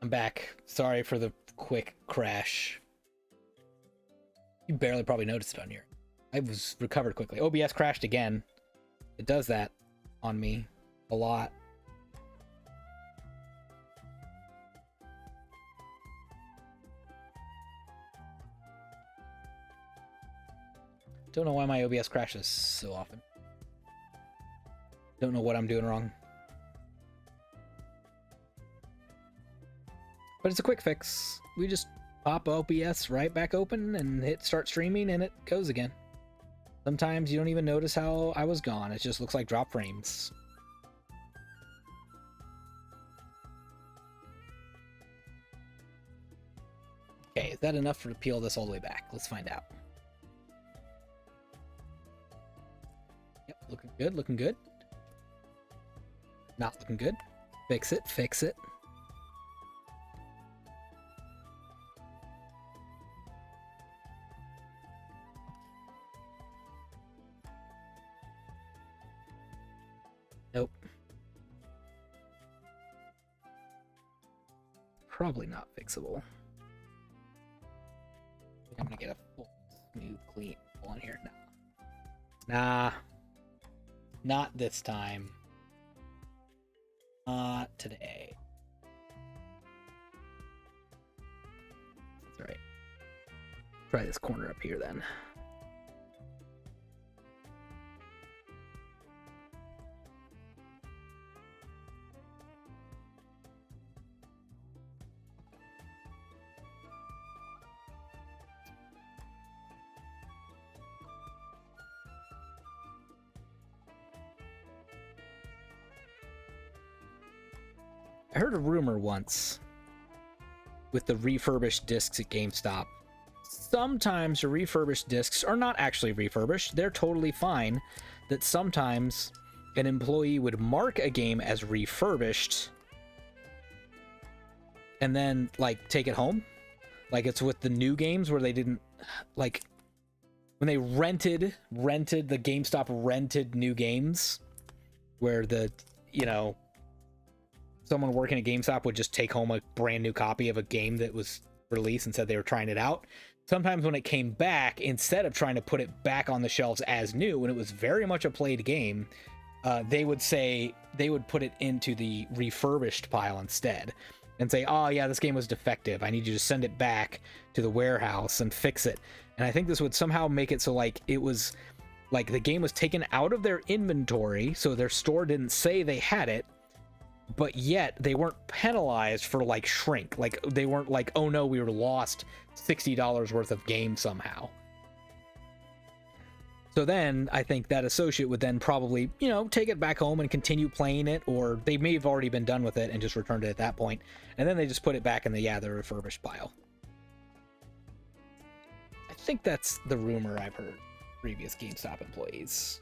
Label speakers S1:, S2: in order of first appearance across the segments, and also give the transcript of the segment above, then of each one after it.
S1: I'm back. Sorry for the quick crash. You barely probably noticed it on here. I was recovered quickly. OBS crashed again. It does that on me a lot. Don't know why my OBS crashes so often. Don't know what I'm doing wrong. But it's a quick fix. We just pop OBS right back open and hit start streaming and it goes again. Sometimes you don't even notice how I was gone. It just looks like drop frames. Okay, is that enough to peel this all the way back? Let's find out. Yep, looking good, looking good. Not looking good. Fix it, fix it. Nope. Probably not fixable. I'm gonna get a full, smooth, clean one here now. Nah. Not this time. Not today. That's right. Try this corner up here then. I heard a rumor once with the refurbished discs at GameStop. Sometimes the refurbished discs are not actually refurbished. They're totally fine. That sometimes an employee would mark a game as refurbished and then like take it home. Like it's with the new games where they didn't like when they rented the GameStop rented new games where the, you know, someone working at GameStop would just take home a brand new copy of a game that was released and said they were trying it out. Sometimes when it came back, instead of trying to put it back on the shelves as new, when it was very much a played game, they would put it into the refurbished pile instead and say, oh yeah, this game was defective. I need you to send it back to the warehouse and fix it. And I think this would somehow make it so like it was like the game was taken out of their inventory, so their store didn't say they had it, but yet they weren't penalized for like shrink. Like they weren't like, oh no, we were lost $60 worth of game somehow. So then I think that associate would then probably, you know, take it back home and continue playing it, or they may have already been done with it and just returned it at that point, and then they just put it back in the refurbished pile. I think that's the rumor I've heard previous GameStop employees.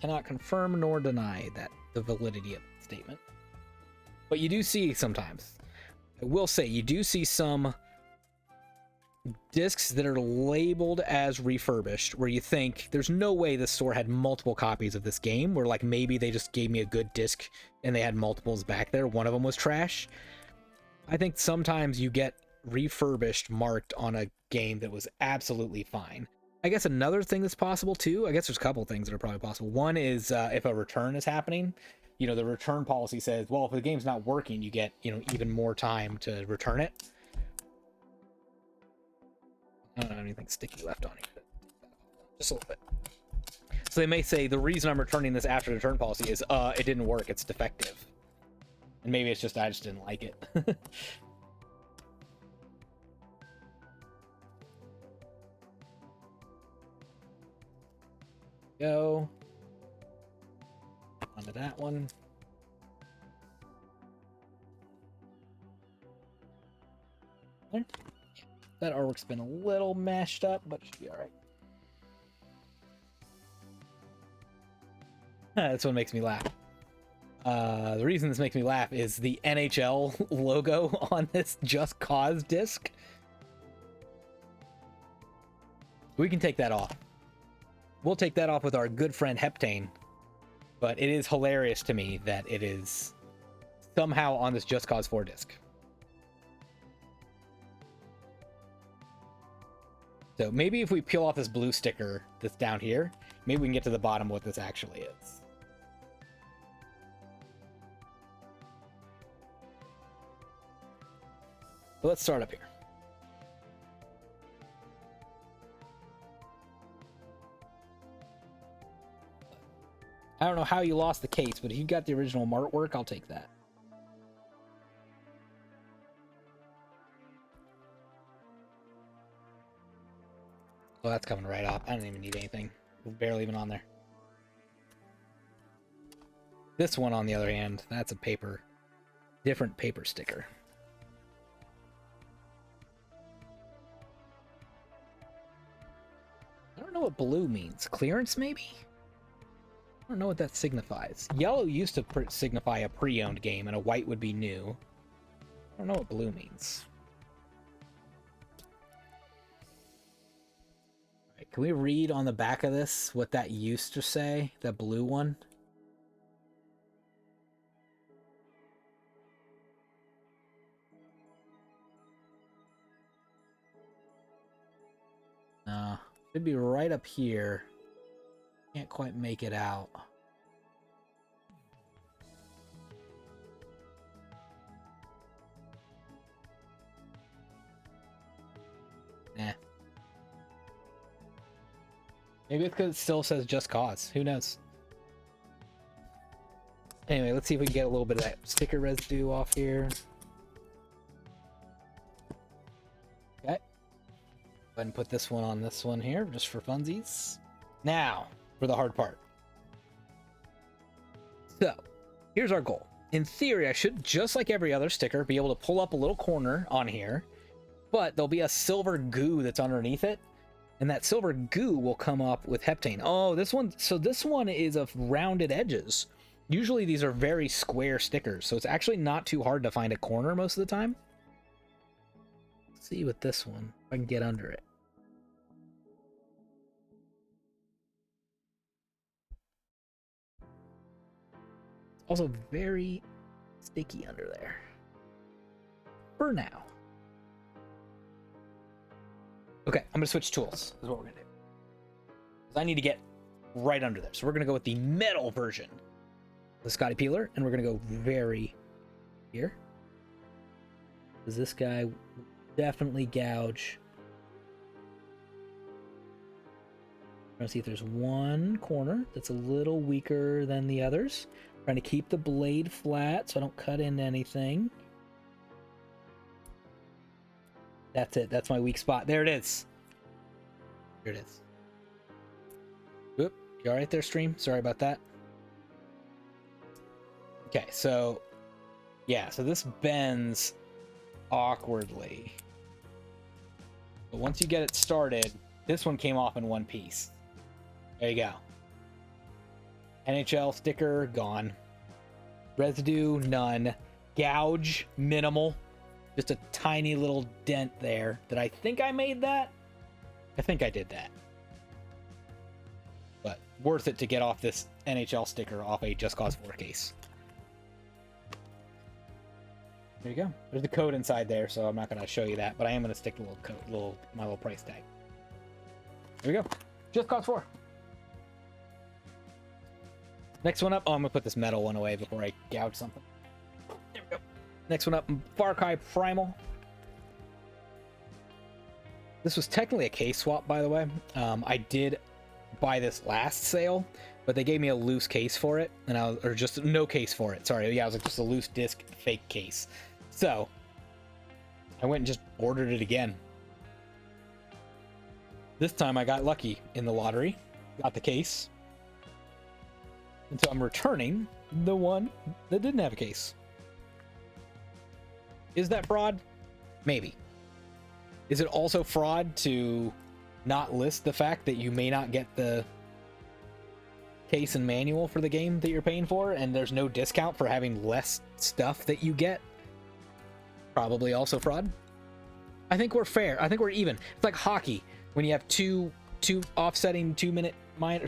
S1: Cannot confirm nor deny that the validity of the statement. But you do see sometimes, I will say, you do see some discs that are labeled as refurbished where you think there's no way this store had multiple copies of this game, where like maybe they just gave me a good disc and they had multiples back there. One of them was trash. I think sometimes you get refurbished marked on a game that was absolutely fine. I guess another thing that's possible too, I guess there's a couple things that are probably possible. One is if a return is happening, you know, the return policy says, well, if the game's not working, you get, you know, even more time to return it. I don't have anything sticky left on here. Just a little bit. So they may say, the reason I'm returning this after the return policy is, it didn't work, it's defective. And maybe it's just, I just didn't like it. Go onto that one. There. That artwork's been a little mashed up, but it should be all right. That's what makes me laugh. The reason this makes me laugh is the NHL logo on this Just Cause disc. We can take that off. We'll take that off with our good friend Heptane. But it is hilarious to me that it is somehow on this Just Cause 4 disc. So maybe if we peel off this blue sticker that's down here, maybe we can get to the bottom of what this actually is. But let's start up here. I don't know how you lost the case, but if you got the original artwork, I'll take that. Oh, that's coming right off. I don't even need anything. It's barely even on there. This one, on the other hand, that's a paper, different paper sticker. I don't know what blue means. Clearance, maybe? I don't know what that signifies. Yellow used to signify a pre-owned game, and a white would be new. I don't know what blue means. All right, can we read on the back of this what that used to say? That blue one? Should be right up here. Can't quite make it out. Nah. Maybe it's because it still says Just Cause. Who knows? Anyway, let's see if we can get a little bit of that sticker residue off here. Okay. Go ahead and put this one on this one here, just for funsies. Now, for the hard part. So, here's our goal. In theory, I should, just like every other sticker, be able to pull up a little corner on here, but there'll be a silver goo that's underneath it, and that silver goo will come up with heptane. Oh, this one, so this one is of rounded edges. Usually these are very square stickers, so it's actually not too hard to find a corner most of the time. Let's see with this one, if I can get under it. Also very sticky under there. For now. Okay, I'm gonna switch tools. This is what we're gonna do. I need to get right under there. So we're gonna go with the metal version of the Scotty Peeler, and we're gonna go very here. Because this guy will definitely gouge. Trying to see if there's one corner that's a little weaker than the others. Trying to keep the blade flat so I don't cut into anything. That's it. That's my weak spot. There it is. There it is. Oop. You alright there, stream? Sorry about that. Okay, so... yeah, so this bends awkwardly. But once you get it started, this one came off in one piece. There you go. NHL sticker, gone. Residue, none. Gouge, minimal. Just a tiny little dent there that I think I made that. I think I did that. But worth it to get off this NHL sticker off a Just Cause 4 case. There you go. There's the code inside there, so I'm not going to show you that, but I am going to stick the little code, my little price tag. There we go. Just Cause 4. Next one up. Oh, I'm going to put this metal one away before I gouge something. There we go. Next one up, Far Cry Primal. This was technically a case swap, by the way. I did buy this last sale, but they gave me a loose case for it, and or just no case for it. Sorry, yeah, it was like just a loose disc fake case. So I went and just ordered it again. This time I got lucky in the lottery, got the case, and so I'm returning the one that didn't have a case. Is that fraud? Maybe. Is it also fraud to not list the fact that you may not get the case and manual for the game that you're paying for, and there's no discount for having less stuff that you get? Probably also fraud. I think we're fair. I think we're even. It's like hockey when you have two offsetting 2-minute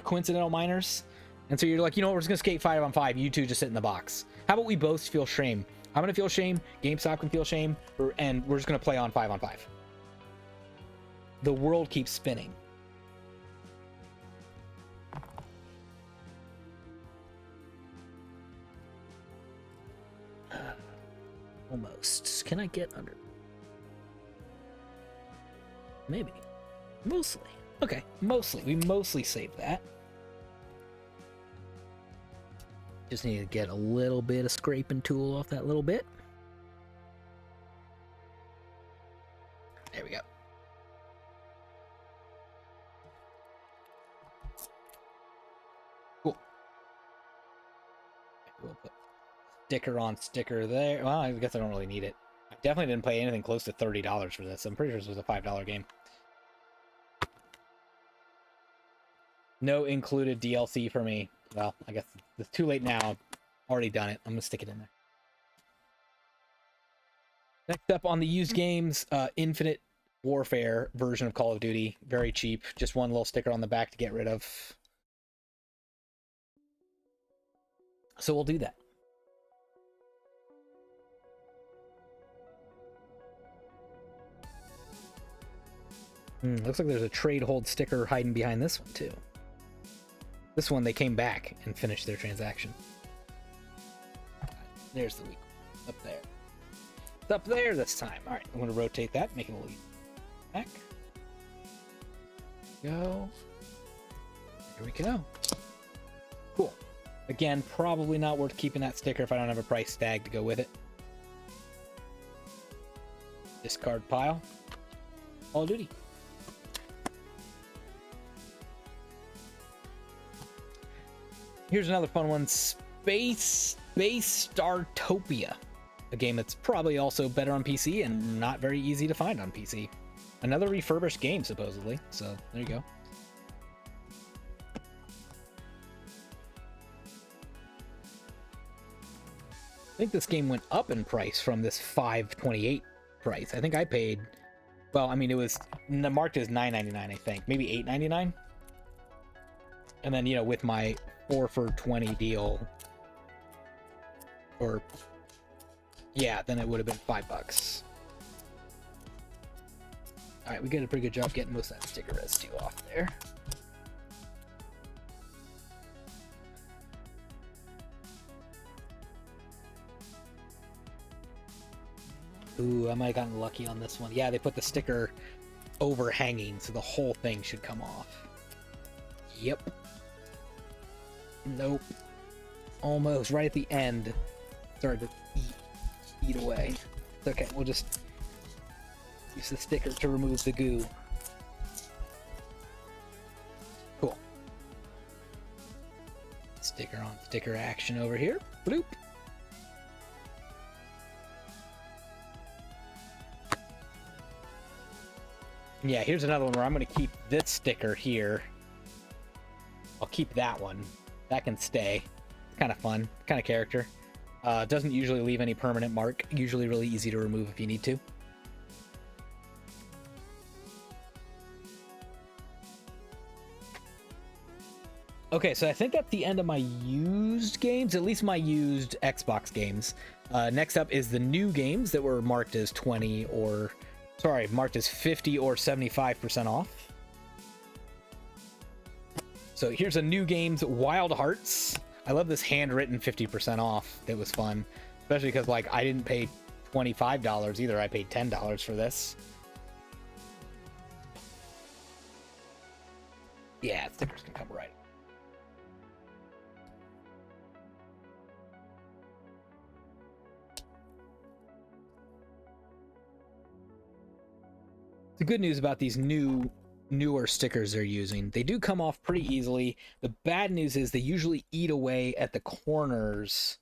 S1: coincidental minors. And so you're like, you know what, we're just gonna skate 5-on-5. You two just sit in the box. How about we both feel shame? I'm gonna feel shame. GameStop can feel shame, and we're just gonna play on 5-on-5. The world keeps spinning. Almost. Can I get under? Maybe. Mostly. Okay, mostly. We mostly saved that. Just need to get a little bit of scraping tool off that little bit. There we go. Cool. We'll put sticker on sticker there. Well, I guess I don't really need it. I definitely didn't pay anything close to $30 for this. I'm pretty sure this was a $5 game. No included DLC for me. Well, I guess it's too late now. I've already done it. I'm gonna stick it in there. Next up on the used games, Infinite Warfare version of Call of Duty. Very cheap. Just one little sticker on the back to get rid of. So we'll do that. Looks like there's a trade hold sticker hiding behind this one too. This one, they came back and finished their transaction. There's the weak one. Up there. It's up there this time. All right, I'm going to rotate that, make it a little back. Go. Here we go. Cool. Again, probably not worth keeping that sticker if I don't have a price tag to go with it. Discard pile. Call of Duty. Here's another fun one, Space Startopia, a game that's probably also better on PC and not very easy to find on PC. Another refurbished game, supposedly, so there you go. I think this game went up in price from this $5.28 price. I think I paid, well, I mean, it was marked as $9.99, I think, maybe $8.99. And then, you know, with my 4 for $20 deal, or yeah, then it would have been $5. All right, we did a pretty good job getting most of that sticker residue off there. Ooh, I might have gotten lucky on this one. Yeah, they put the sticker overhanging, so the whole thing should come off. Yep. Nope. Almost right at the end. Started to eat away. It's okay, we'll just use the sticker to remove the goo. Cool. Sticker on sticker action over here. Bloop. Yeah, here's another one where I'm going to keep this sticker here. I'll keep that one. That can stay. Kind of fun. Kind of character. Doesn't usually leave any permanent mark. Usually really easy to remove if you need to. Okay, so I think that's the end of my used games, at least my used Xbox games. Next up is the new games that were marked as 20 or... Sorry, marked as 50 or 75% off. So here's a new games, Wild Hearts. I love this handwritten 50% off. It was fun, especially because like I didn't pay $25 either. I paid $10 for this. Yeah, stickers can come right. The good news about these newer stickers they're using, they do come off pretty easily. The bad news is they usually eat away at the corners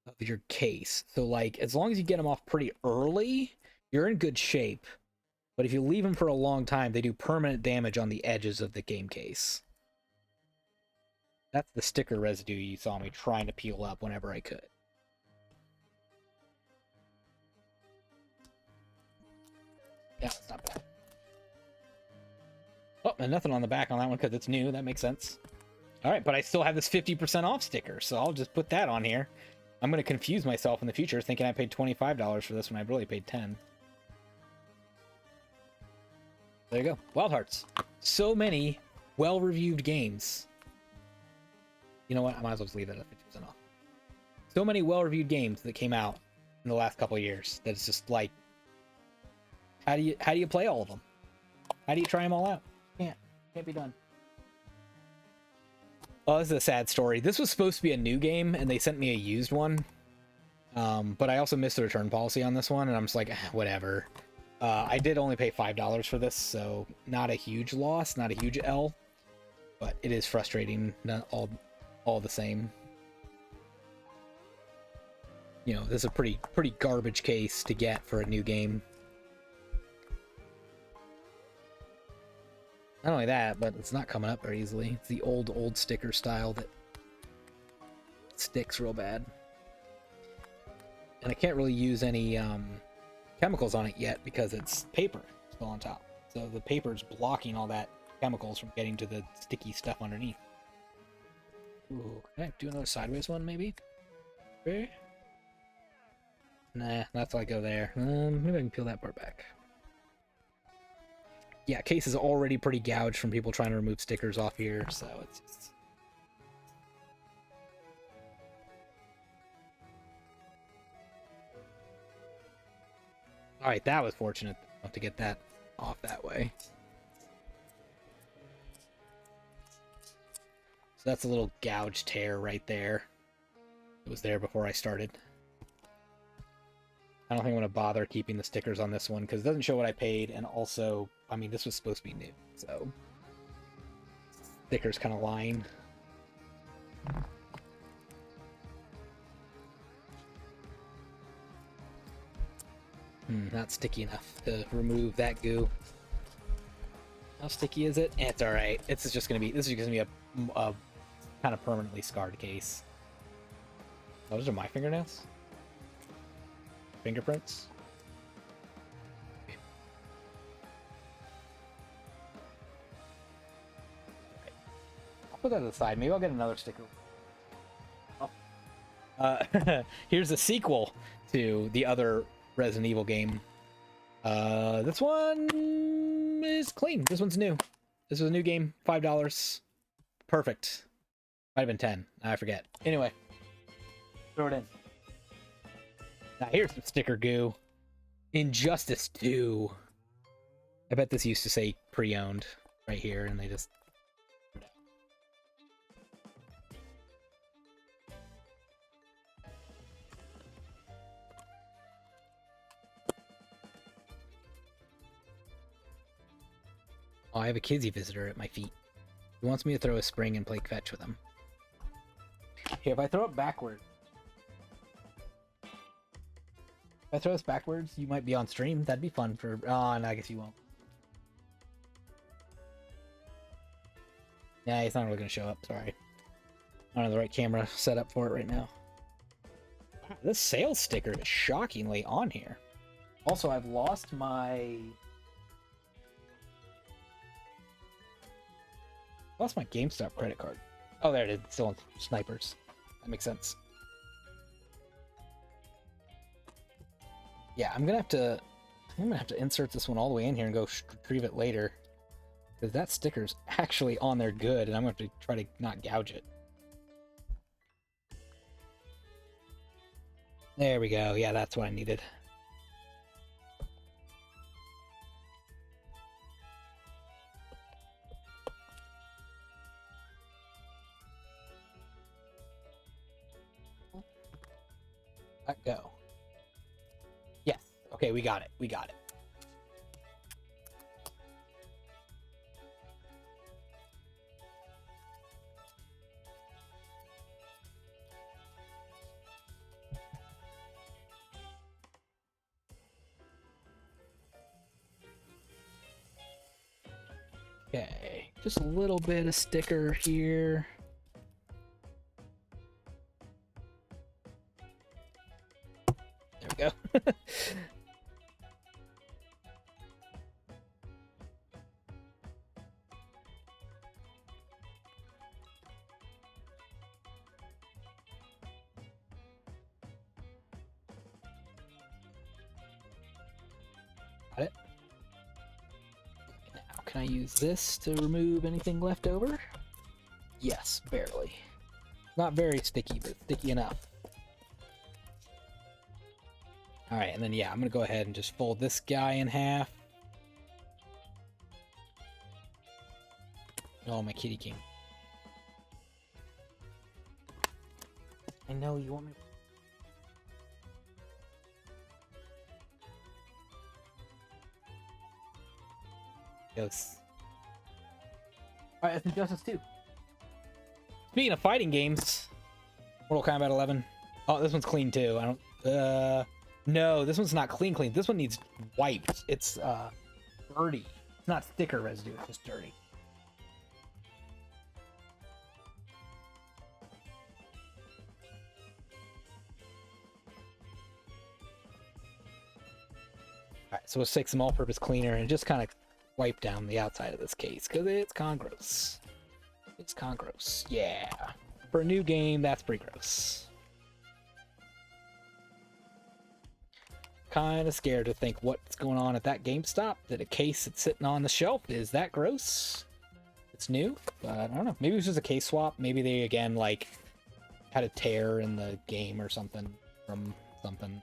S1: of your case. So like as long as you get them off pretty early, you're in good shape. But if you leave them for a long time, they do permanent damage on the edges of the game case. That's the sticker residue you saw me trying to peel up whenever I could. Yeah, it's not bad. Oh, and nothing on the back on that one because it's new. That makes sense. All right, but I still have this 50% off sticker, so I'll just put that on here. I'm going to confuse myself in the future thinking I paid $25 for this when I really paid $10. There you go. Wild Hearts. So many well-reviewed games. You know what? I might as well just leave that at 50% off. So many well-reviewed games that came out in the last couple of years that it's just like, how do you play all of them? How do you try them all out? Can't be done. Oh, this is a sad story. This was supposed to be a new game, and they sent me a used one. But I also missed the return policy on this one, and I'm just like, whatever. I did only pay $5 for this, so not a huge loss, not a huge L, but it is frustrating, not all the same. You know, this is a pretty garbage case to get for a new game. Not only that, but it's not coming up very easily. It's the old sticker style that sticks real bad. And I can't really use any chemicals on it yet because it's paper still on top. So the paper's blocking all that chemicals from getting to the sticky stuff underneath. Ooh, can I do another sideways one maybe? Okay. Nah, that's like go there. Maybe I can peel that part back. Yeah, case is already pretty gouged from people trying to remove stickers off here, so it's just... Alright, that was fortunate to get that off that way. So that's a little gouge tear right there. It was there before I started. I don't think I'm going to bother keeping the stickers on this one because it doesn't show what I paid, and also, I mean, this was supposed to be new, so stickers kind of lying. Not sticky enough to remove that goo. How sticky is it? It's all right. This is just gonna be a kind of permanently scarred case. Oh, those are my fingernails. Fingerprints. I'll put that to the side. Maybe I'll get another sticker. Oh. Here's a sequel to the other Resident Evil game. This one is clean. This one's new. This was a new game. $5. Perfect. Might have been 10. I forget. Anyway, throw it in. Now here's some sticker goo. Injustice 2. I bet this used to say pre-owned right here, and they just... Oh, I have a kidsy visitor at my feet. He wants me to throw a spring and play fetch with him. Okay, if I throw it backward... If I throw this backwards, you might be on stream. That'd be fun for... Oh, no, I guess you won't. Yeah, it's not really going to show up. Sorry. I don't have the right camera set up for it right now. Wow, this sales sticker is shockingly on here. Also, I've lost my... Lost my GameStop credit card. Oh, there it is. It's still on snipers. That makes sense. Yeah, I'm gonna have to insert this one all the way in here and go retrieve it later, because that sticker's actually on there good, and I'm gonna have to try to not gouge it. There we go. Yeah, that's what I needed. Let go. Yes. Okay, we got it. We got it. Okay, just a little bit of sticker here. There we go. Got it. Now, can I use this to remove anything left over? Yes, barely. Not very sticky, but sticky enough. Alright, and then yeah, I'm gonna go ahead and just fold this guy in half. Oh, my kitty king. I know you want me. Yes. Alright, that's Injustice 2. Speaking of fighting games, Mortal Kombat 11. Oh, this one's clean too. I don't. No, this one's not clean. This one needs wiped. It's dirty. It's not sticker residue. It's just dirty. Alright, so we'll take some all-purpose cleaner and just kind of wipe down the outside of this case because it's kind of gross. It's kind of gross. Yeah. For a new game, that's pretty gross. Kind of scared to think what's going on at that GameStop. That a case that's sitting on the shelf is that gross. It's new, but I don't know. Maybe it was just a case swap. Maybe they again like had a tear in the game or something from something.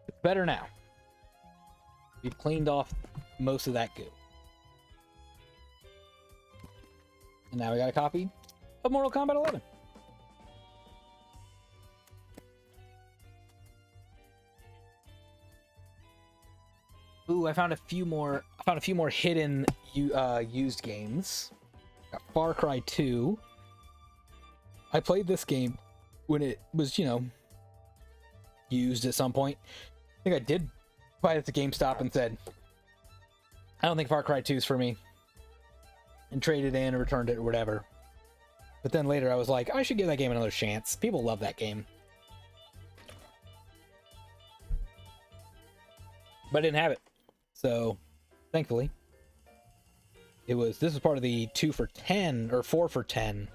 S1: It's better now. We've cleaned off most of that goo. And now we got a copy of Mortal Kombat 11. Ooh, I found a few more hidden used games. Got Far Cry 2. I played this game when it was, used at some point. I think I did buy it at the GameStop and said, I don't think Far Cry 2 is for me. And traded in or returned it or whatever. But then later I was like, I should give that game another chance. People love that game. But I didn't have it. So, thankfully, this was part of the 2 for 10 or 4 for 10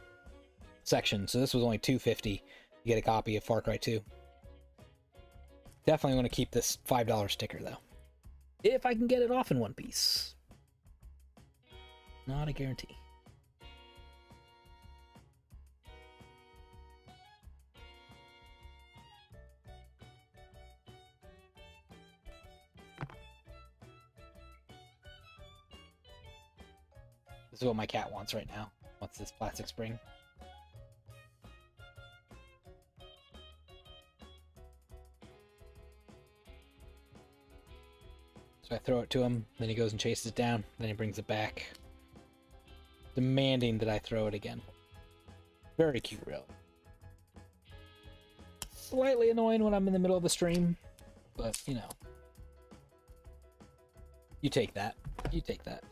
S1: section. So this was only $2.50 to get a copy of Far Cry 2. Definitely want to keep this $5 sticker though. If I can get it off in one piece. Not a guarantee. This is what my cat wants right now. Wants this plastic spring. So I throw it to him, then he goes and chases it down, then he brings it back, demanding that I throw it again. Very cute, really. Slightly annoying when I'm in the middle of the stream, but, you take that. You take that.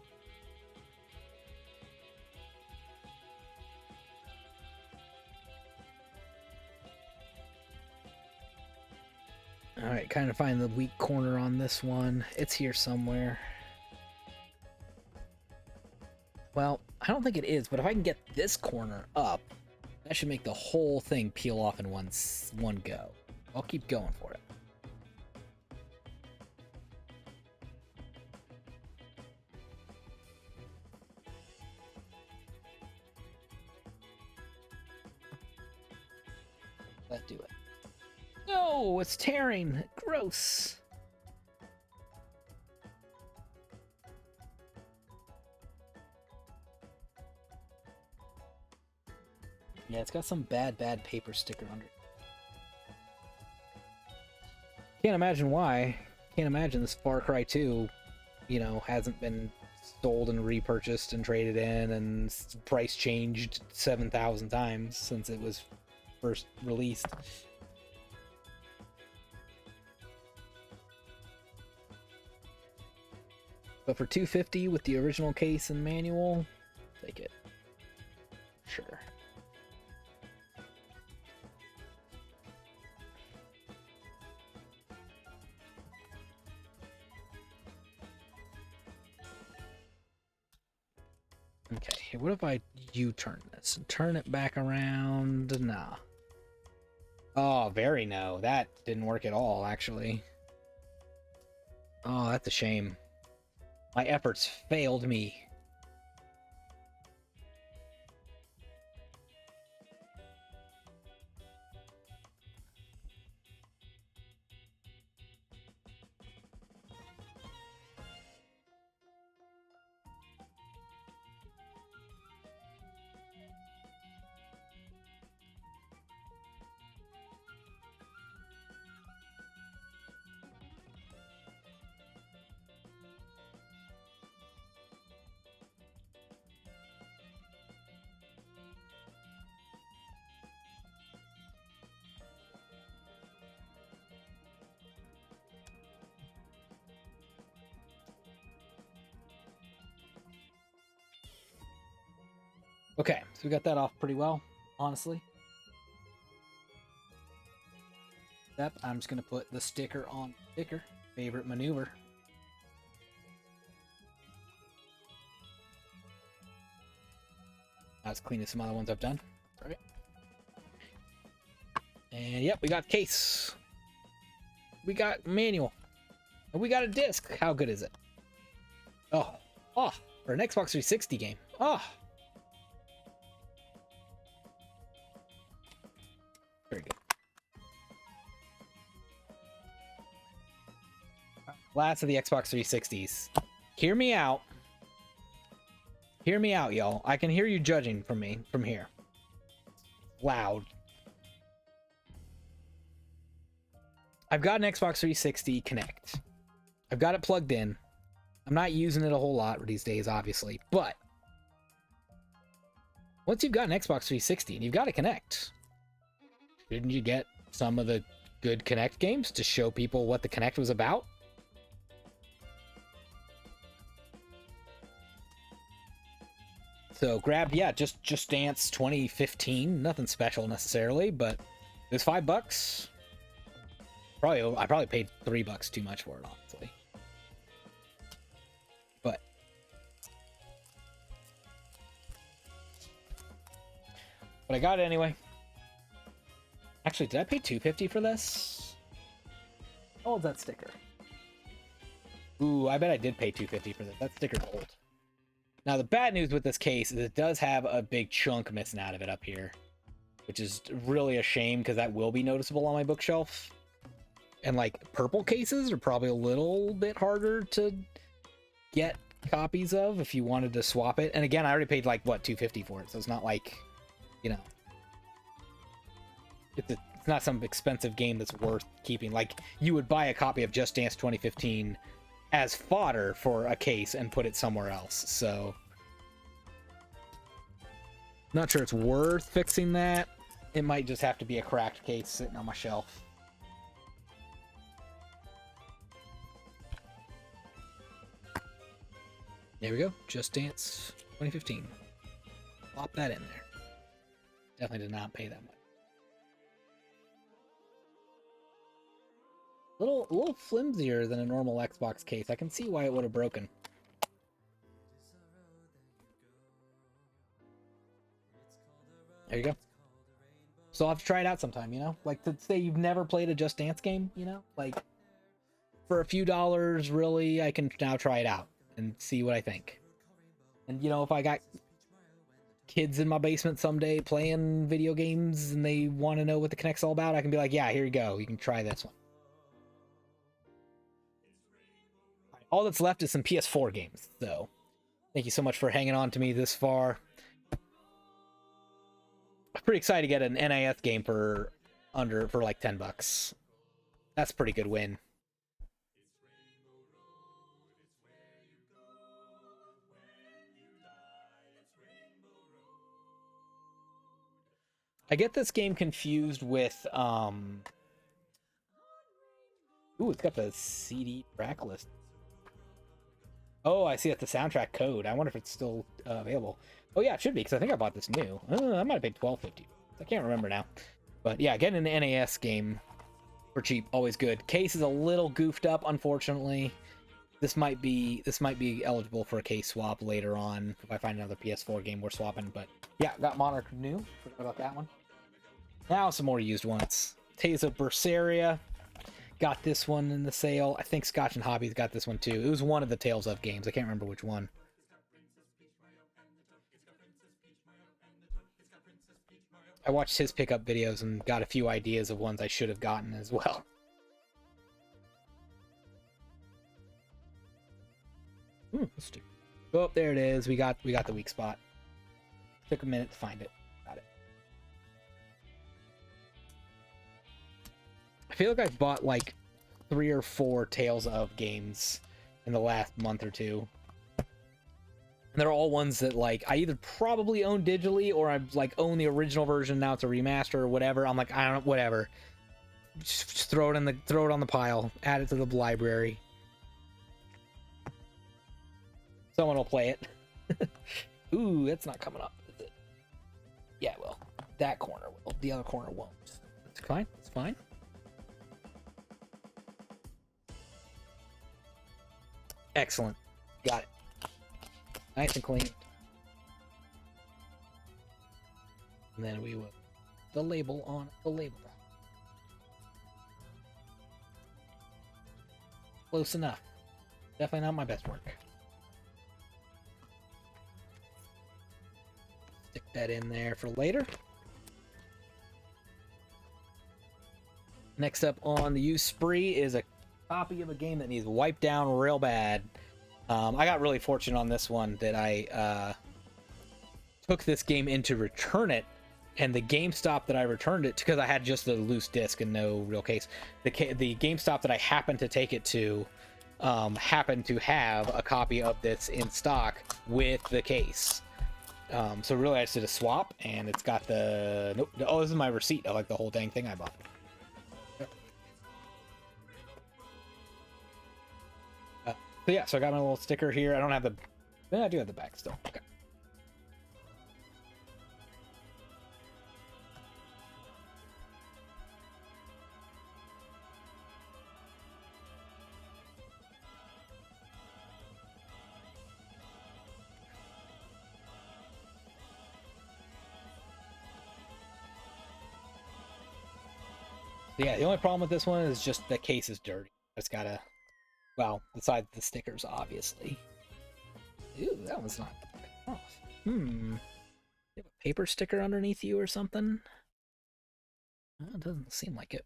S1: Alright, kind of find the weak corner on this one. It's here somewhere. Well, I don't think it is, but if I can get this corner up, that should make the whole thing peel off in one go. I'll keep going for it. Let's do it. No, it's tearing. Gross. Yeah, it's got some bad paper sticker under it. Can't imagine why. Can't imagine this Far Cry 2, hasn't been sold and repurchased and traded in and price changed 7,000 times since it was first released. But for $2.50 with the original case and manual, take it. Sure. Okay, what if I U-turn this and turn it back around? Nah. Oh, very no. That didn't work at all, actually. Oh, that's a shame. My efforts failed me. Okay, so we got that off pretty well, honestly. Yep, I'm just gonna put the sticker on sticker. Favorite maneuver. Not as clean as some other ones I've done. Right. And yep, we got case. We got manual. And we got a disc. How good is it? Oh, for an Xbox 360 game. Oh. Very good. Last of the Xbox 360s. Hear me out. Hear me out, y'all. I can hear you judging from me from here. Loud. I've got an Xbox 360 Connect. I've got it plugged in. I'm not using it a whole lot these days, obviously, but once you've got an Xbox 360 and you've got a Connect, shouldn't you get some of the good Connect games to show people what the Connect was about? So grab, yeah, just Dance 2015. Nothing special necessarily, but it was $5. I probably paid $3 too much for it, honestly. But I got it anyway. Actually, did I pay $2.50 for this? How old's that sticker? Ooh, I bet I did pay $2.50 for this. That sticker's old. Now, the bad news with this case is it does have a big chunk missing out of it up here, which is really a shame because that will be noticeable on my bookshelf. And, like, purple cases are probably a little bit harder to get copies of if you wanted to swap it. And again, I already paid, like, what, $2.50 for it, so it's not like, you know, it's not some expensive game that's worth keeping. Like, you would buy a copy of Just Dance 2015 as fodder for a case and put it somewhere else, so not sure it's worth fixing that. It might just have to be a cracked case sitting on my shelf. There we go, Just Dance 2015. Plop that in there. Definitely did not pay that much. A little flimsier than a normal Xbox case. I can see why it would have broken. There you go. So I'll have to try it out sometime, you know? Like, to say you've never played a Just Dance game, you know? Like, for a few dollars, really, I can now try it out and see what I think. And, you know, if I got kids in my basement someday playing video games and they want to know what the Kinect's all about, I can be like, yeah, here you go. You can try this one. All that's left is some PS4 games, so thank you so much for hanging on to me this far. I'm pretty excited to get an NIS game for like $10. That's a pretty good win. I get this game confused with ooh, it's got the CD track list. Oh, I see that's the soundtrack code. I wonder if it's still available. Oh yeah, it should be, because I think I bought this new. I might have paid $12.50. I can't remember now. But yeah, getting an NAS game for cheap, always good. Case is a little goofed up, unfortunately. This might be eligible for a case swap later on if I find another PS4 game worth swapping. But yeah, got Monarch new. Forgot about that one. Now some more used ones. Tales of Berseria. got this one in the sale. I think Scotch and Hobbies got this one too. It was one of the Tales of games. I can't remember which one. I watched his pickup videos and got a few ideas of ones I should have gotten as well. Let's do. Oh, there it is. We got the weak spot. Took a minute to find it. Got it. I feel like I've bought like 3 or 4 Tales of games in the last month or two. And they're all ones that like I either probably own digitally or I like own the original version. Now it's a remaster or whatever. I'm like, I don't know, whatever. Just throw it on the pile. Add it to the library. Someone will play it. Ooh, that's not coming up, is it? Yeah, well, that corner will. The other corner won't. It's fine. It's fine. Excellent. Got it. Nice and clean. And then we will the label on the label. Close enough. Definitely not my best work. Stick that in there for later. Next up on the use spree is a copy of a game that needs wiped down real bad. I got really fortunate on this one that I took this game in to return it, and the GameStop that I returned it to, because I had just a loose disc and no real case, the GameStop that I happened to take it to happened to have a copy of this in stock with the case. So really I just did a swap, and it's got the... Nope. Oh, this is my receipt of like the whole dang thing I bought. So yeah, so I got my little sticker here. I don't have the... I do have the back still. Okay. Yeah, the only problem with this one is just the case is dirty. It's gotta... Well, besides the stickers, obviously. Ooh, that one's not off. You have a paper sticker underneath you or something? Well, it doesn't seem like it.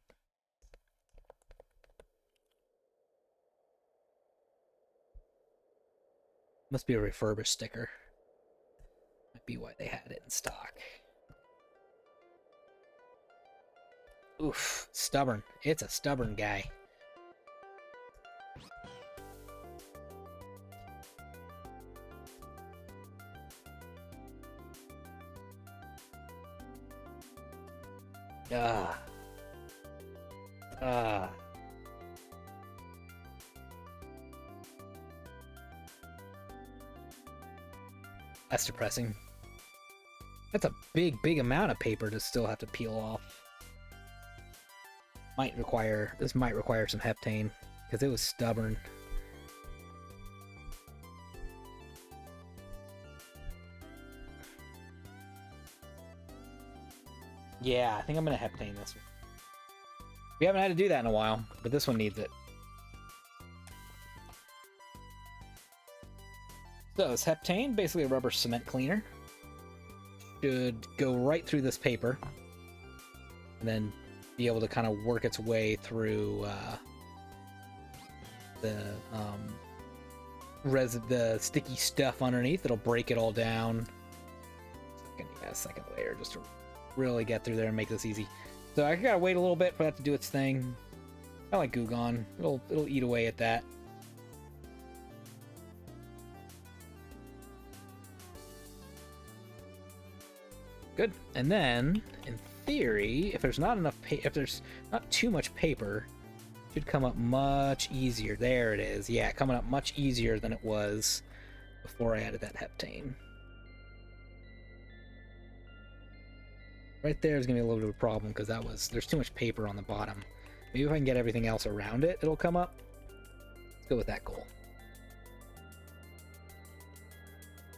S1: Must be a refurbished sticker. Might be why they had it in stock. Oof, stubborn. It's a stubborn guy. That's depressing. That's a big amount of paper to still have to peel off. This might require some heptane, because it was stubborn. Yeah, I think I'm gonna heptane this one. We haven't had to do that in a while, but this one needs it. So this heptane, basically a rubber cement cleaner, should go right through this paper, and then be able to kind of work its way through the sticky stuff underneath. It'll break it all down. Second layer just to really get through there and make this easy. So I gotta wait a little bit for that to do its thing. Kind of like Goo Gone. It'll eat away at that. Good. And then, in theory, if there's not enough if there's not too much paper, it should come up much easier. There it is. Yeah, coming up much easier than it was before I added that heptane. Right there is gonna be a little bit of a problem because there's too much paper on the bottom. Maybe if I can get everything else around it, it'll come up. Let's go with that goal.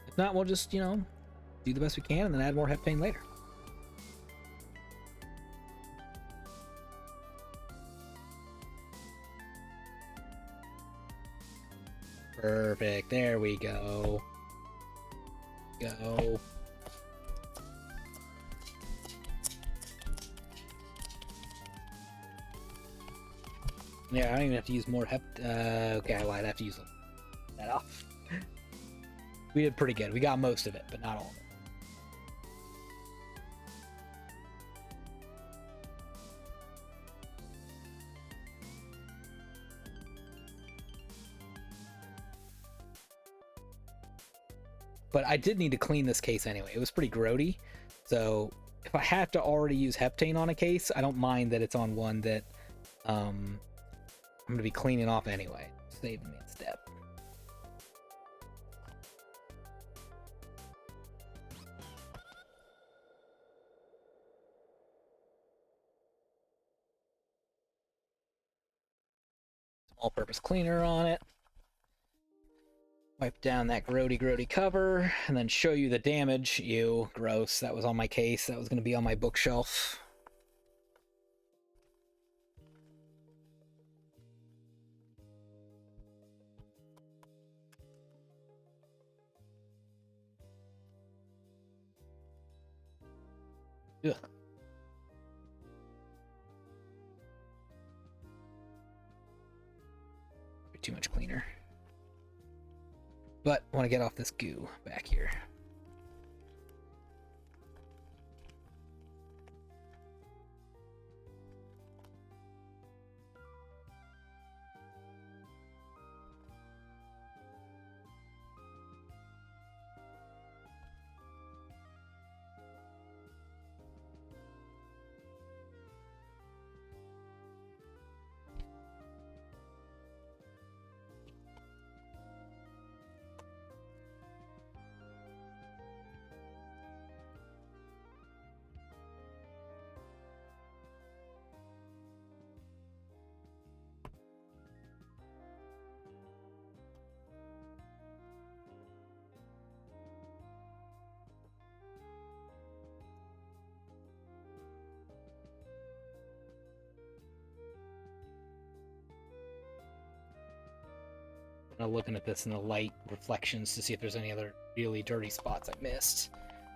S1: If not, we'll just, do the best we can and then add more heptane later. Perfect. There we go. Go. Yeah, I don't even have to use more okay, I lied. I have to use that off. We did pretty good. We got most of it, but not all of it. But I did need to clean this case anyway. It was pretty grody. So if I have to already use heptane on a case, I don't mind that it's on one that I'm going to be cleaning off anyway. Save me a step. All-purpose cleaner on it. Wipe down that grody cover, and then show you the damage. Ew, gross. That was on my case. That was going to be on my bookshelf. Ugh. Too much cleaner. But I want to get off this goo back here. I'm looking at this in the light reflections to see if there's any other really dirty spots I missed.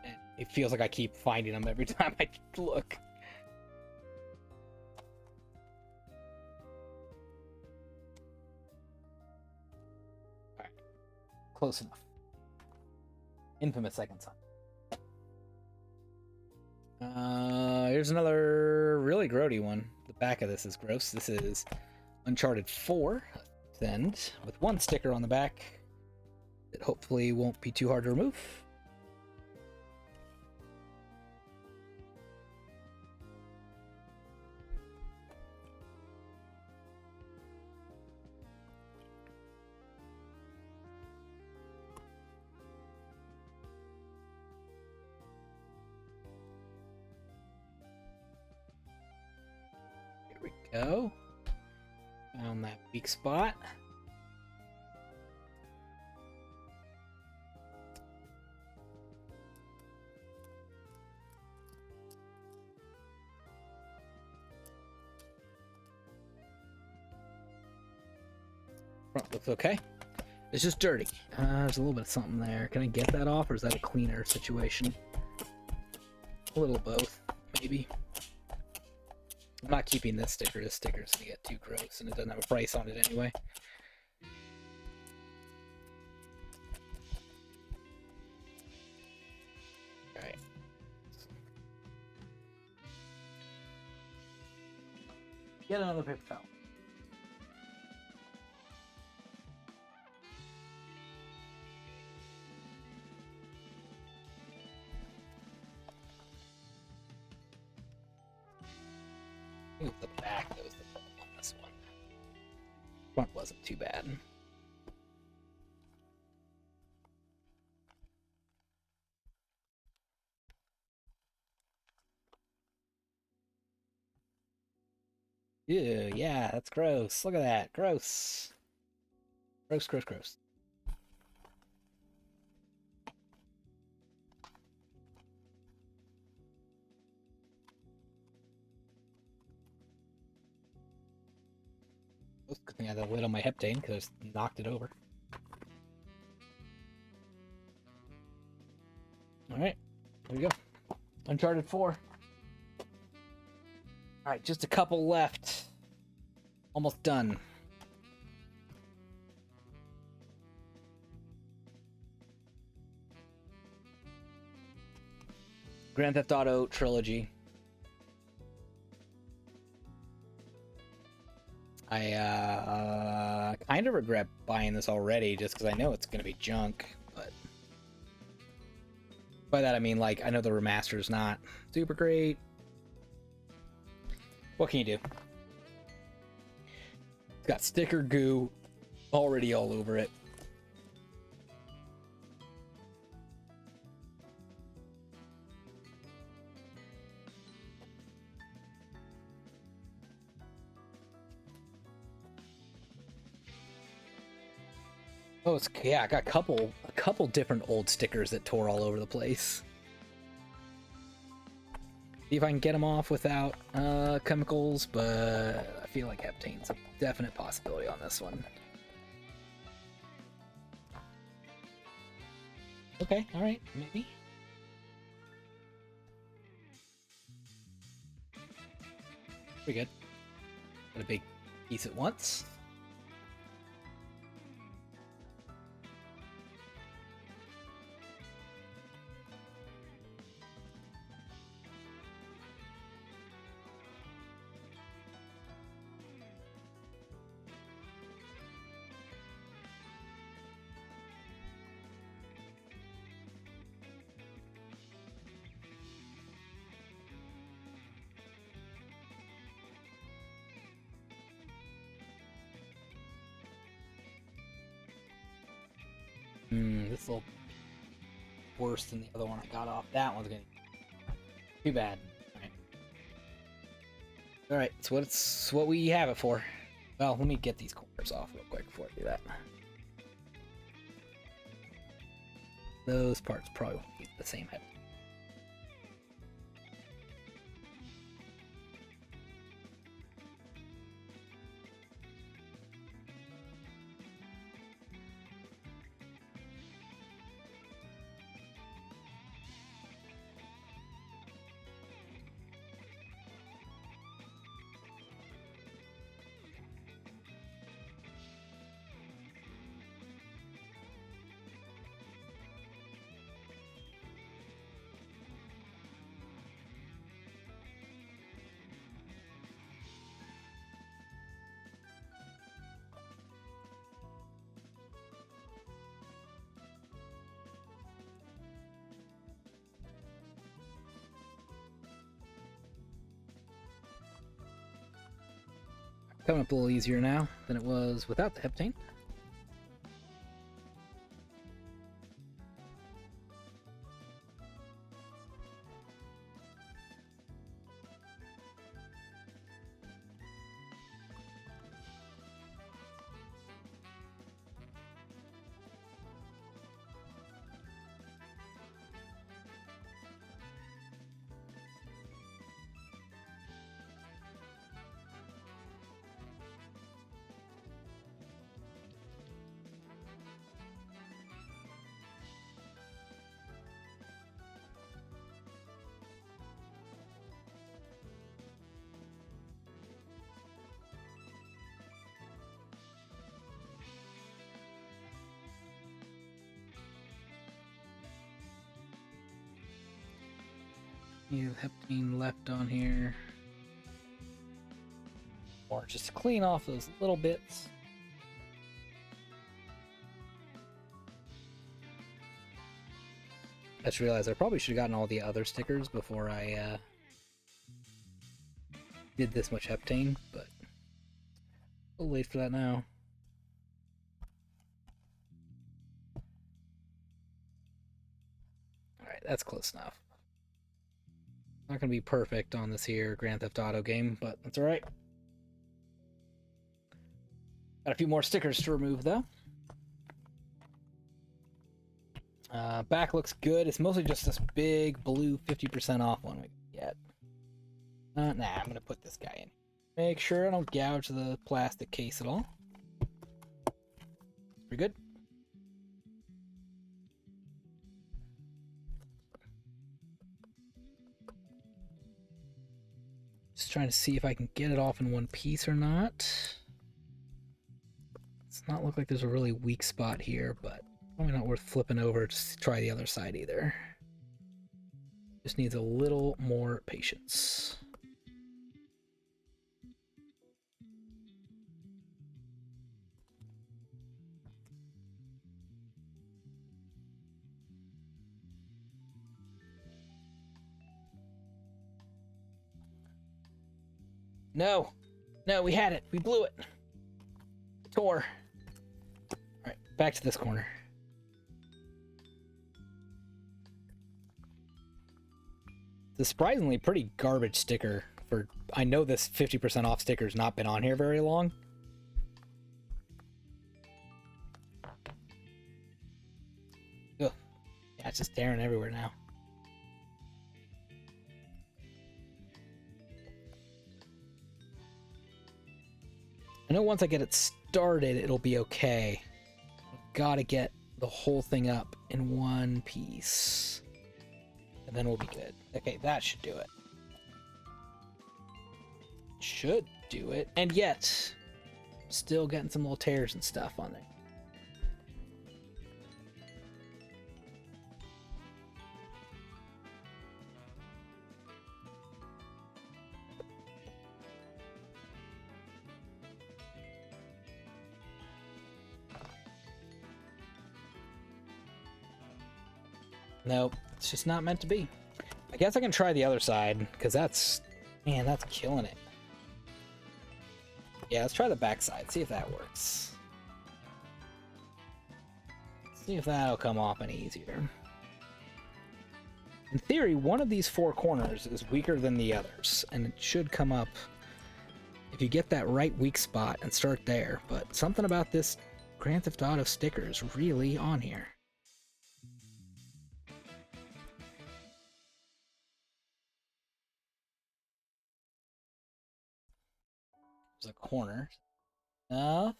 S1: And it feels like I keep finding them every time I look. Alright. Close enough. Infamous second time. Here's another really grody one. The back of this is gross. This is Uncharted 4. End with one sticker on the back that hopefully won't be too hard to remove. Here we go. Found that weak spot. Front looks okay. It's just dirty. There's a little bit of something there. Can I get that off, or is that a cleaner situation? A little both, maybe. I'm not keeping this sticker. This sticker's gonna get too gross, and it doesn't have a price on it anyway. Alright. Get another paper towel. I think the back that was the problem on this one. Front wasn't too bad. Ew, yeah, that's gross. Look at that. Gross. Gross, gross, gross. Good thing I had the lid on my heptane because I knocked it over. Uncharted 4. Alright, just a couple left. Almost done. Grand Theft Auto trilogy. I kind of regret buying this already just because I know it's going to be junk, but by that I mean, like, I know the remaster is not super great. What can you do? It's got sticker goo already all over it. Oh, it's, yeah, I got a couple different old stickers that tore all over the place. See if I can get them off without chemicals, but I feel like heptane's a definite possibility on this one. Okay, alright, maybe. Pretty good. Got a big piece at once. This will worse than the other one I got off. That one's gonna too bad. All right, so what's what we have it for? Well, let me get these corners off real quick before I do that. Those parts probably won't be the same head. Coming up a little easier now than it was without the heptane. You have heptane left on here. Or just to clean off those little bits. I just realized I probably should have gotten all the other stickers before I did this much heptane, but a little late for that now. Alright, that's close enough. Not gonna be perfect on this here Grand Theft Auto game, but that's alright. Got a few more stickers to remove though. Back looks good. It's mostly just this big blue 50% off one we get. Nah, I'm gonna put this guy in. Make sure I don't gouge the plastic case at all. Pretty good. Just trying to see if I can get it off in one piece or not. It's not look like there's a really weak spot here, but probably not worth flipping over to try the other side either. Just needs a little more patience. No, no, we had it. We blew it. Tore. All right, back to this corner. It's a surprisingly pretty garbage sticker for. I know this 50% off sticker's not been on here very long. Ugh. Yeah, it's just tearing everywhere now. I know once I get it started, it'll be okay. I've got to get the whole thing up in one piece. And then we'll be good. Okay, that should do it. Should do it. And yet, still getting some little tears and stuff on there. Nope, it's just not meant to be. I guess I can try the other side, because that's... Man, that's killing it. Yeah, let's try the back side, see if that works. See if that'll come off any easier. In theory, one of these four corners is weaker than the others, and it should come up if you get that right weak spot and start there, but something about this Grand Theft Auto sticker is really on here. There's a corner. Enough.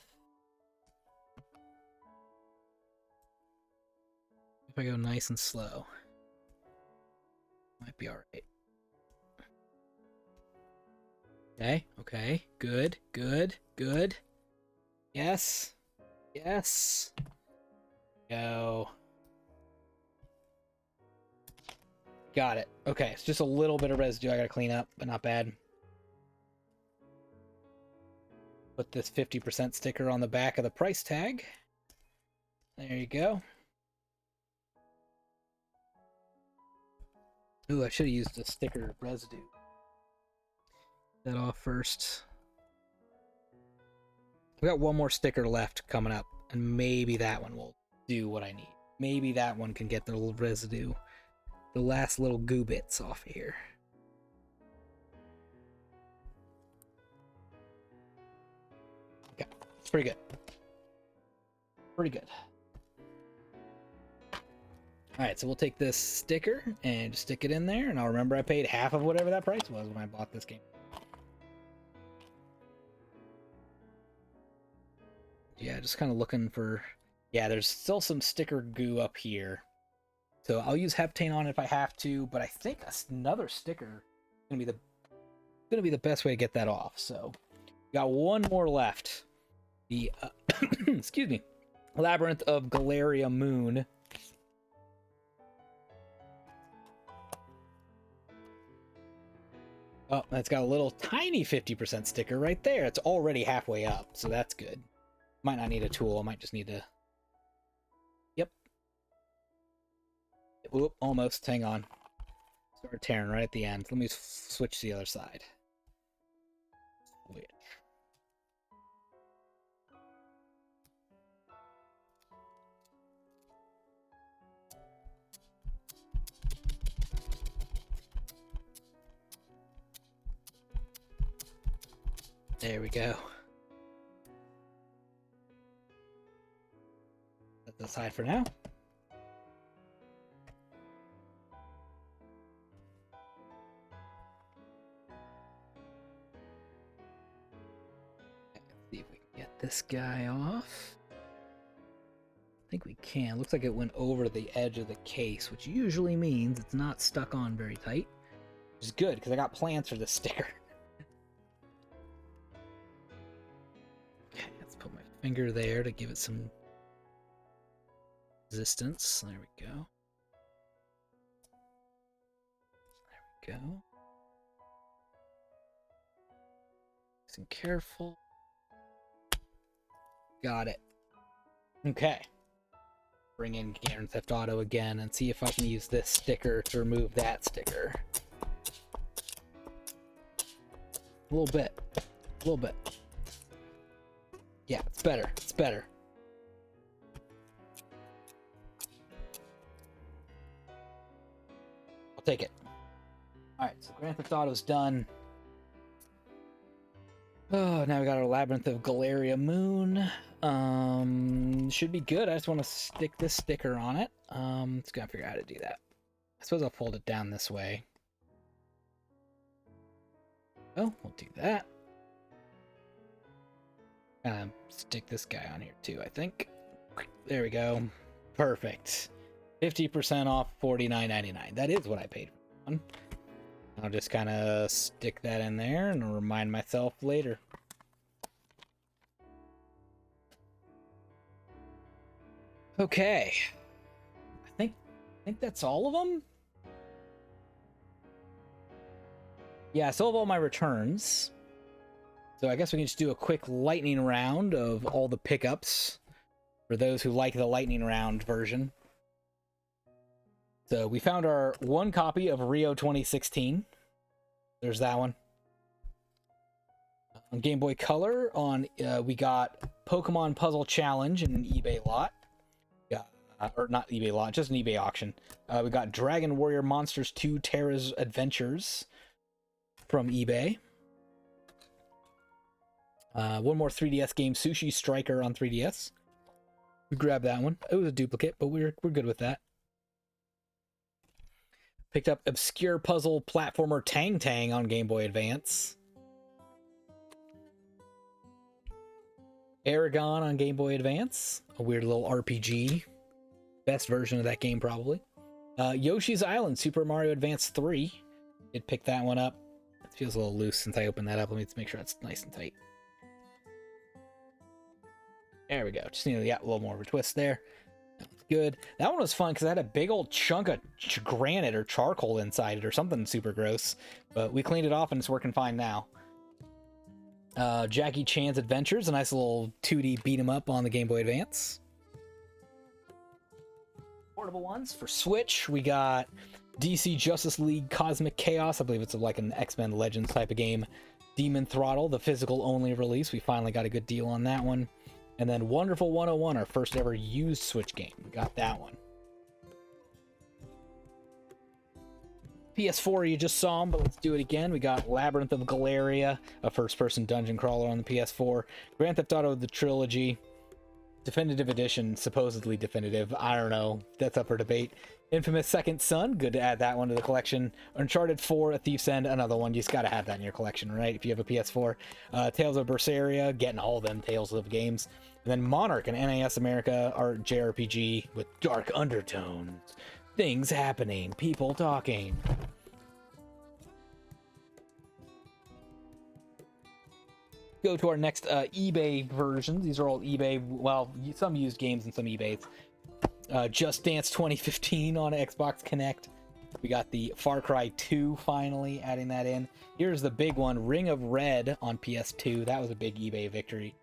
S1: If I go nice and slow, might be alright. Okay, okay, good, good, good. Yes, yes. Go. Got it. Okay, it's just a little bit of residue I gotta clean up, but not bad. Put this 50% sticker on the back of the price tag. There you go. Ooh, I should have used the sticker residue. That off first. We got one more sticker left coming up, and maybe that one will do what I need. Maybe that one can get the little residue, the last little goo bits off of here. Okay, it's pretty good. Pretty good. Alright, so we'll take this sticker and just stick it in there, and I'll remember I paid half of whatever that price was when I bought this game. Yeah, just kind of looking for... Yeah, there's still some sticker goo up here. So I'll use heptane on it if I have to, but I think another sticker is gonna be the best way to get that off. So got one more left. The excuse me, Labyrinth of Galeria Moon. Oh, that's got a little tiny 50% sticker right there. It's already halfway up, so that's good. Might not need a tool. I might just need to... Yep. Oop, almost. Hang on. Started tearing right at the end. Let me switch to the other side. Switch. There we go. Set that aside for now. Let's see if we can get this guy off. I think we can. Looks like it went over the edge of the case, which usually means it's not stuck on very tight. Which is good, because I got plans for this sticker. finger there to give it some resistance. There we go. There we go. Nice and careful. Got it. Okay. Bring in Grand Theft Auto again and see if I can use this sticker to remove that sticker. A little bit. A little bit. Yeah, it's better. It's better. I'll take it. Alright, so Grand Theft Auto's done. Oh, now we got our Labyrinth of Galeria Moon. Should be good. I just want to stick this sticker on it. Let's gotta figure out how to do that. I suppose I'll fold it down this way. Oh, we'll do that. Stick this guy on here too, I think. There we go. Perfect. 50% off, $49.99. That is what I paid for one. I'll just kind of stick that in there and I'll remind myself later. Okay. I think that's all of them. Yeah, I still have all my returns. So I guess we can just do a quick lightning round of all the pickups for those who like the lightning round version. So we found our one copy of Rio 2016. There's that one. On Game Boy Color, we got Pokemon Puzzle Challenge in an eBay lot. Or not eBay lot, just an eBay auction. We got Dragon Warrior Monsters 2 Terra's Adventures from eBay. One more 3DS game, Sushi Striker on 3DS. We grabbed that one. It was a duplicate, but we're good with that. Picked up Obscure Puzzle Platformer Tang Tang on Game Boy Advance. Aragon on Game Boy Advance. A weird little RPG. Best version of that game, probably. Yoshi's Island, Super Mario Advance 3. Did pick that one up. It feels a little loose since I opened that up. Let me make sure it's nice and tight. There we go. Just need to get a little more of a twist there. That's good. That one was fun because I had a big old chunk of granite or charcoal inside it or something super gross. But we cleaned it off and it's working fine now. Jackie Chan's Adventures, a nice little 2D beat 'em up on the Game Boy Advance. Portable ones for Switch. We got DC Justice League Cosmic Chaos. I believe it's like an X-Men Legends type of game. Demon Throttle, the physical only release. We finally got a good deal on that one. And then Wonderful 101, our first ever used Switch game. We got that one. PS4, you just saw them, but let's do it again. We got Labyrinth of Galeria, a first-person dungeon crawler on the PS4. Grand Theft Auto, the Trilogy. Definitive Edition, supposedly definitive. I don't know. That's up for debate. Infamous Second Son, good to add that one to the collection. Uncharted 4, A Thief's End, another one. You just gotta have that in your collection, right? If you have a PS4. Tales of Berseria, getting all them Tales of games. And then Monarch, an NAS America art JRPG with dark undertones. Things happening, people talking. Go to our next eBay versions. These are all eBay, well, some used games and some eBays. Just Dance 2015 on Xbox Connect. We got the Far Cry 2 finally, adding that in. Here's the big one, Ring of Red on PS2. That was a big eBay victory.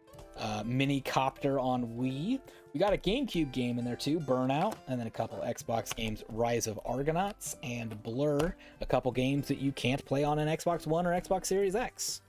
S1: Mini Copter on Wii. We got a GameCube game in there too, Burnout, and then a couple Xbox games, Rise of Argonauts and Blur. A couple games that you can't play on an Xbox One or Xbox Series X.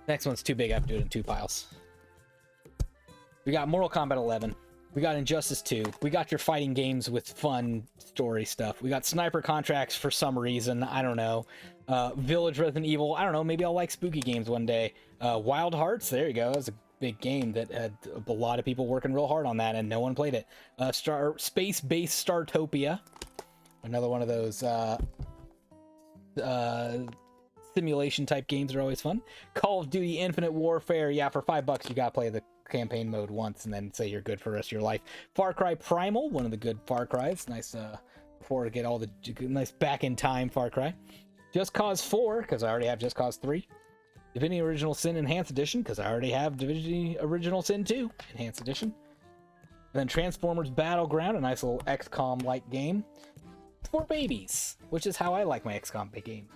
S1: Next one's too big. I have to do it in two piles. We got Mortal Kombat 11. We got Injustice 2. We got your fighting games with fun story stuff. We got Sniper Contracts for some reason. I don't know. Village Resident Evil. I don't know. Maybe I'll like spooky games one day. Wild Hearts. There you go. That's a big game that had a lot of people working real hard on that, and no one played it. Space-based simulation type games are always fun. Call of Duty Infinite Warfare, yeah, for $5 you gotta play the campaign mode once and then say you're good for the rest of your life. Far Cry Primal, one of the good Far Cries. Nice, before to get all the nice back in time Far Cry. Just Cause 4, because I already have Just Cause 3. Divinity Original Sin Enhanced Edition, because I already have Divinity Original Sin 2 Enhanced Edition. And then Transformers Battleground, a nice little XCOM-like game. For babies, which is how I like my XCOM game.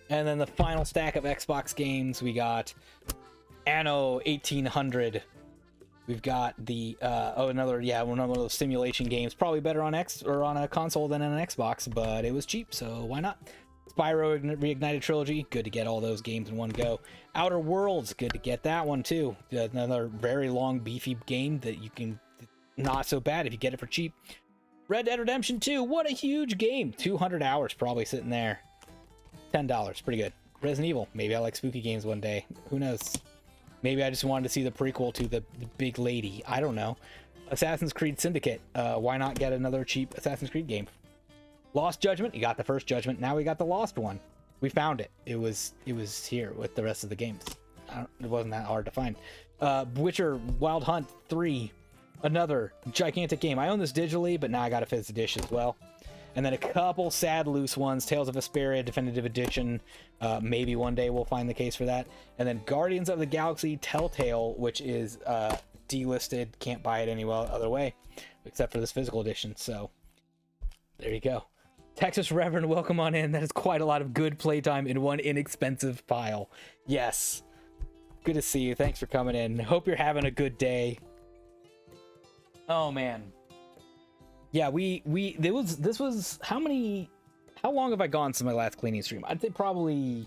S1: And then the final stack of Xbox games, we got Anno 1800. We've got the another one of those simulation games, probably better on on a console than on an Xbox, but it was cheap, so why not? Spyro Reignited Trilogy, good to get all those games in one go. Outer Worlds, good to get that one too. Another very long, beefy game that you can, not so bad if you get it for cheap. Red Dead Redemption 2, what a huge game. 200 hours probably sitting there. $10, pretty good. Resident Evil, maybe I like spooky games one day. Who knows? Maybe I just wanted to see the prequel to the big lady. I don't know. Assassin's Creed Syndicate. Why not get another cheap Assassin's Creed game? Lost Judgment. You got the first Judgment. Now we got the Lost one. We found it. It was here with the rest of the games. It wasn't that hard to find. Witcher Wild Hunt 3. Another gigantic game. I own this digitally, but now I got a 5th edition as well. And then a couple sad loose ones. Tales of Vesperia Definitive Edition. Maybe one day we'll find the case for that. And then Guardians of the Galaxy Telltale, which is delisted. Can't buy it any other way except for this physical edition. So there you go. Texas Reverend, welcome on in. That is quite a lot of good playtime in one inexpensive pile. Yes. Good to see you. Thanks for coming in. Hope you're having a good day. Oh man. Yeah, this was how long have I gone since my last cleaning stream? I'd say probably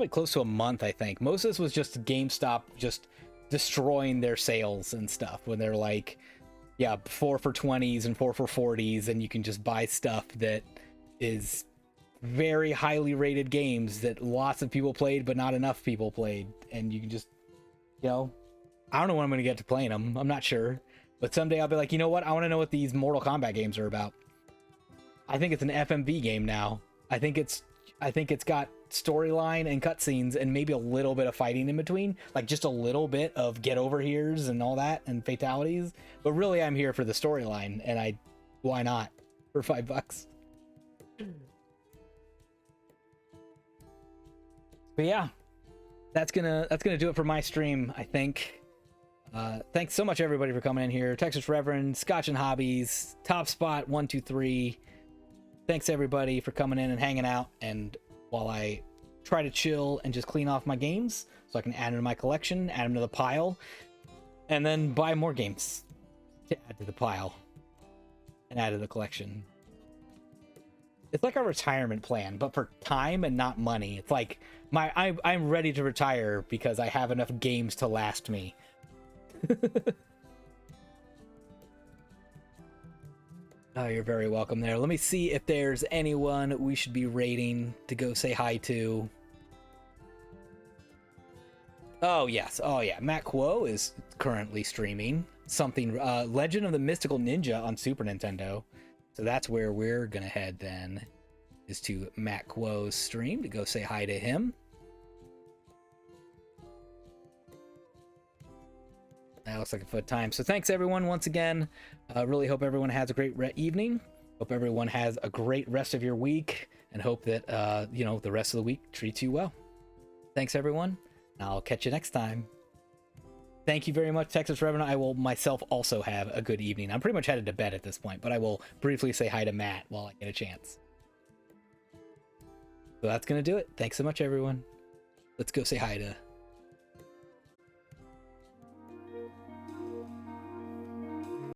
S1: close to a month, I think. Most of this was just GameStop just destroying their sales and stuff when they're like, yeah, 4 for 20s and 4 for 40s, and you can just buy stuff that is very highly rated games that lots of people played but not enough people played, and you can just, I don't know when I'm going to get to playing them. I'm not sure. But someday I'll be like, you know what? I want to know what these Mortal Kombat games are about. I think it's an FMV game now. I think it's got storyline and cutscenes and maybe a little bit of fighting in between, like just a little bit of get over here's and all that and fatalities. But really, I'm here for the storyline, and why not for $5? But yeah, that's gonna do it for my stream, I think. Thanks so much everybody for coming in here. Texas Reverend, Scotch and Hobbies, Top Spot 123. Thanks everybody for coming in and hanging out, and while I try to chill and just clean off my games so I can add them to my collection, add them to the pile, and then buy more games to add to the pile and add to the collection. It's like a retirement plan, but for time and not money. It's like I'm ready to retire because I have enough games to last me. Oh, you're very welcome there. Let me see if there's anyone we should be rating to go say hi to. Oh, yes. Oh, yeah. Matt Quo is currently streaming something, Legend of the Mystical Ninja on Super Nintendo. So that's where we're going to head then, is to Matt Quo's stream to go say hi to him. That looks like a fun time. So thanks everyone once again. Really hope everyone has a great evening. Hope everyone has a great rest of your week, and hope that the rest of the week treats you well. Thanks everyone. I'll catch you next time. Thank you very much, Texas Revenant. I will myself also have a good evening. I'm pretty much headed to bed at this point, but I will briefly say hi to Matt while I get a chance. So that's gonna do it. Thanks so much everyone. Let's go say hi to